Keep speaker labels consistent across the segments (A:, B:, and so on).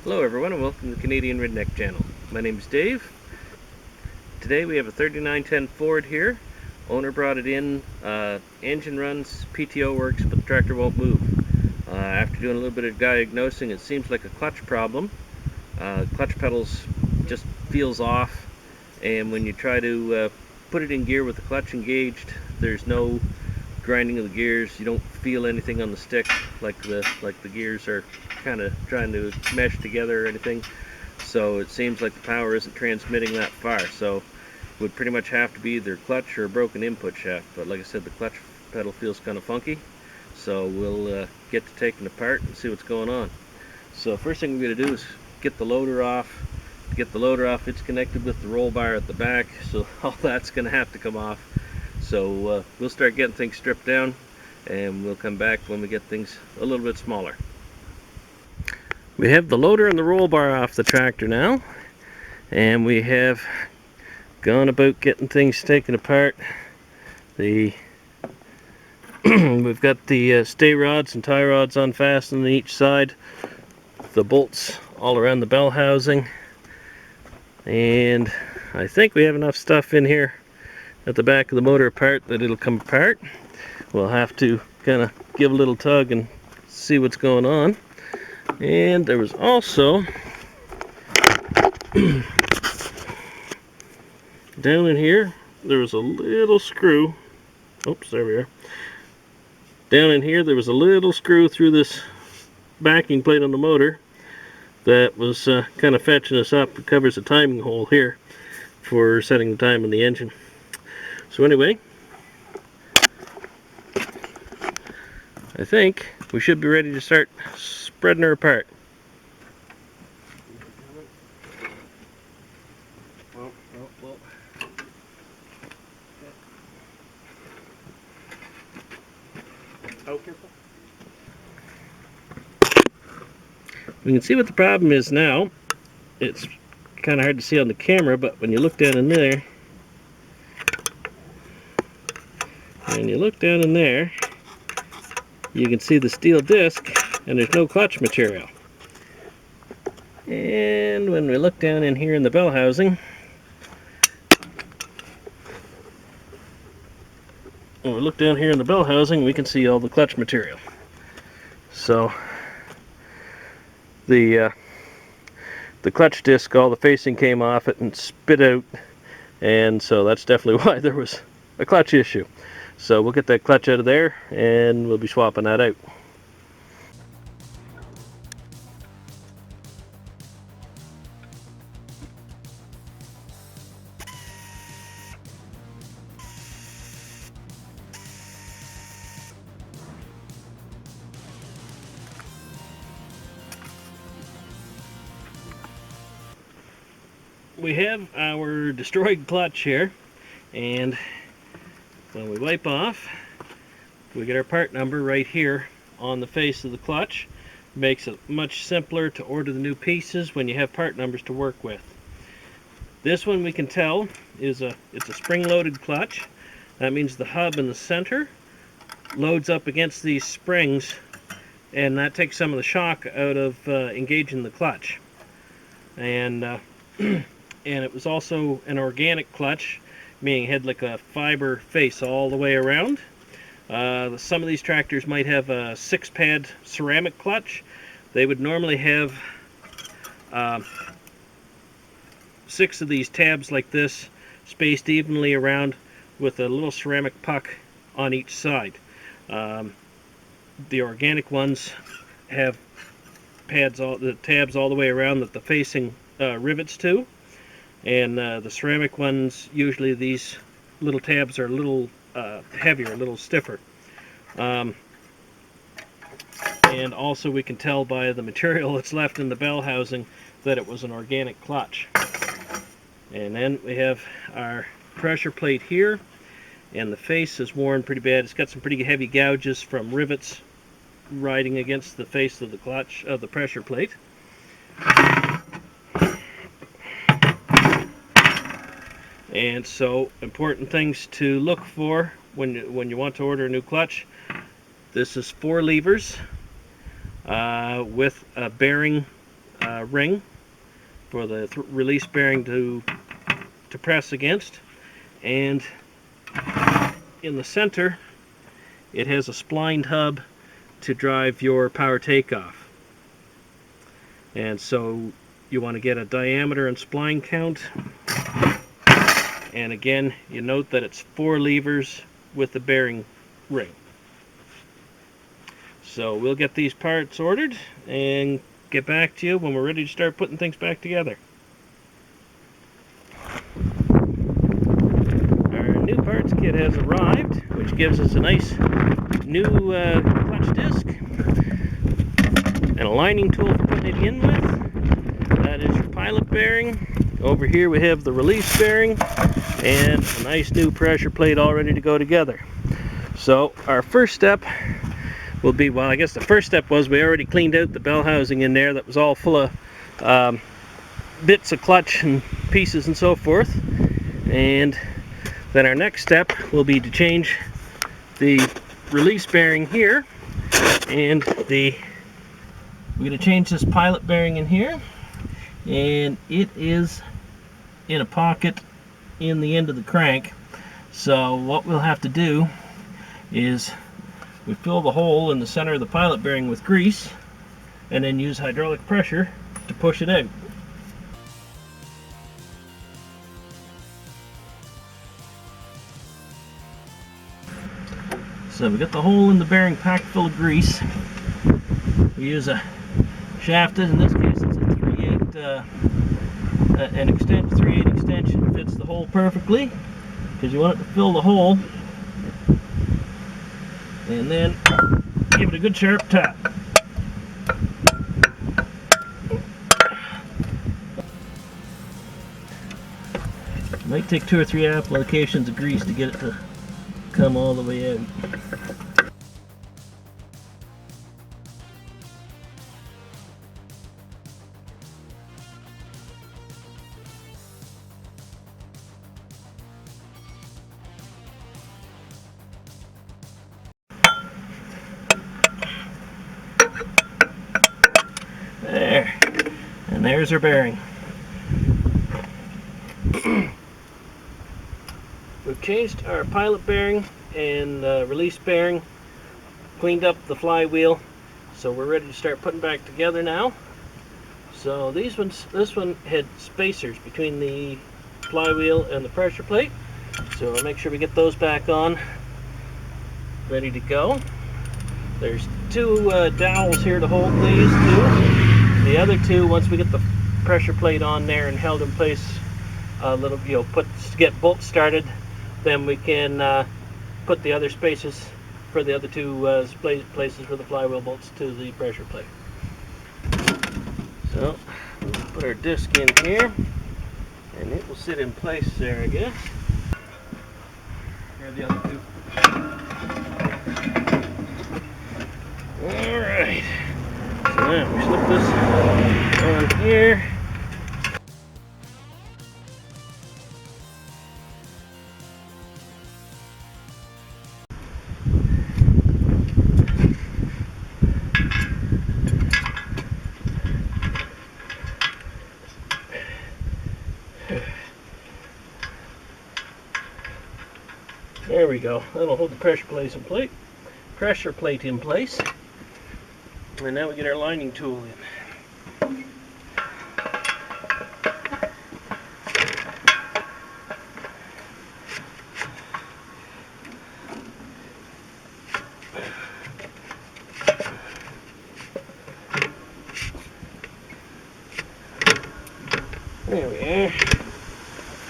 A: Hello everyone and welcome to the Canadian Redneck channel. My name is Dave. Today we have a 3910 Ford here. Owner brought it in, engine runs, PTO works, but the tractor won't move. After doing a little bit of diagnosing, it seems like a clutch problem. Clutch pedals just feels off, and when you try to put it in gear with the clutch engaged, there's no grinding of the gears. You don't feel anything on the stick like the gears are kind of trying to mesh together or anything. So it seems like the power isn't transmitting that far. So it would pretty much have to be either clutch or a broken input shaft. But like I said, the clutch pedal feels kind of funky. So we'll get to taking it apart and see what's going on. So first thing we're going to do is get the loader off. To get the loader off, it's connected with the roll bar at the back, so all that's going to have to come off. So we'll start getting things stripped down, and we'll come back when we get things a little bit smaller. We have the loader and the roll bar off the tractor now, and we have gone about getting things taken apart. We've got the stay rods and tie rods unfastened on each side, the bolts all around the bell housing, and I think we have enough stuff in here at the back of the motor part that it'll come apart. We'll have to kind of give a little tug and see what's going on. And there was also down in here, there was a little screw. Oops, there we are. Down in here, there was a little screw through this backing plate on the motor that was kind of fetching us up. It covers a timing hole here for setting the time on the engine. So anyway, I think we should be ready to start spreading her apart. Oh, careful. We can see what the problem is now. It's kind of hard to see on the camera, but when you look down in there, you can see the steel disc, and there's no clutch material. And when we look down in here in the bell housing, we can see all the clutch material. So the clutch disc, all the facing came off it and spit out, and so that's definitely why there was a clutch issue. So we'll get that clutch out of there and we'll be swapping that out. We have our destroyed clutch here, and when we wipe off, we get our part number right here on the face of the clutch. Makes it much simpler to order the new pieces when you have part numbers to work with. This one we can tell it's a spring-loaded clutch. That means the hub in the center loads up against these springs, and that takes some of the shock out of engaging the clutch. And and it was also an organic clutch, meaning it had like a fiber face all the way around. Some of these tractors might have a 6-pad ceramic clutch. They would normally have 6 of these tabs like this, spaced evenly around with a little ceramic puck on each side. The organic ones have the tabs all the way around that the facing rivets to. And the ceramic ones, usually these little tabs are a little heavier, a little stiffer. And also we can tell by the material that's left in the bell housing that it was an organic clutch. And then we have our pressure plate here, and the face is worn pretty bad. It's got some pretty heavy gouges from rivets riding against the face of the clutch, of the pressure plate. And so important things to look for when you want to order a new clutch: This is 4 levers with a bearing ring for the release bearing to press against, and in the center it has a splined hub to drive your power takeoff. And so you want to get a diameter and spline count, and again you note that it's 4 levers with the bearing ring. So we'll get these parts ordered and get back to you when we're ready to start putting things back together. Our new parts kit has arrived, which gives us a nice new clutch disc and a lining tool for putting it in with. That is your pilot bearing. Over here we have the release bearing and a nice new pressure plate all ready to go together. So our first step will be, well, I guess the first step was we already cleaned out the bell housing in there that was all full of bits of clutch and pieces and so forth. And then our next step will be to change the release bearing here, and we're going to change this pilot bearing in here, and it is in a pocket in the end of the crank. So what we'll have to do is we fill the hole in the center of the pilot bearing with grease and then use hydraulic pressure to push it out. So we got the hole in the bearing packed full of grease. We use a shafted, in this case it's a 3/8 an 3/8 extension. Fits the hole perfectly because you want it to fill the hole, and then give it a good sharp tap. It might take 2 or 3 applications of grease to get it to come all the way out. There, and there's our bearing. We've changed our pilot bearing and release bearing, cleaned up the flywheel, so we're ready to start putting back together now. So this one had spacers between the flywheel and the pressure plate, so we'll make sure we get those back on, ready to go. There's 2 dowels here to hold these two. The other 2, once we get the pressure plate on there and held in place a little, get bolts started, then we can put the other spaces for the other 2 places for the flywheel bolts to the pressure plate. So we'll put our disc in here, and it will sit in place there, I guess. Here are the other 2. Alright, so now we slip this on here. There we go. That'll hold the pressure plate in place. And now we get our lining tool in. There we are.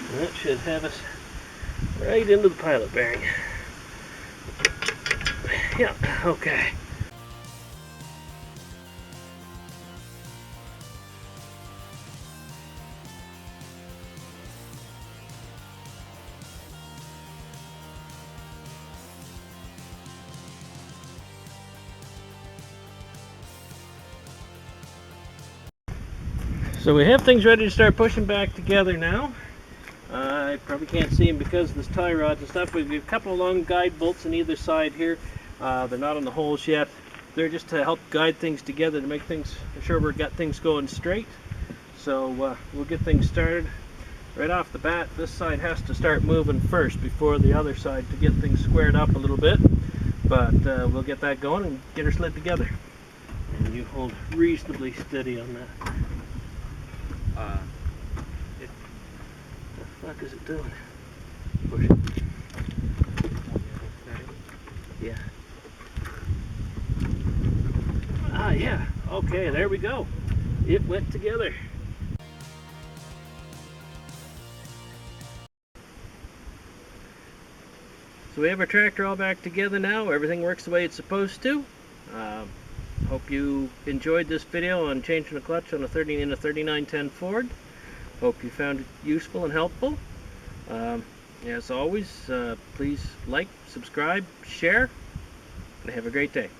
A: And that should have us right into the pilot bearing. Yeah, okay. So we have things ready to start pushing back together now. I probably can't see them because of this tie rods and stuff. We've got a couple of long guide bolts on either side here. They're not on the holes yet. They're just to help guide things together to make sure we've got things going straight. So we'll get things started. Right off the bat, this side has to start moving first before the other side to get things squared up a little bit. But we'll get that going and get her slid together. And you hold reasonably steady on that. What the fuck is it doing? Push it. Yeah. Ah, yeah. Okay, there we go. It went together. So we have our tractor all back together now. Everything works the way it's supposed to. Hope you enjoyed this video on changing a clutch on a 3910 Ford. Hope you found it useful and helpful. As always, please like, subscribe, share, and have a great day.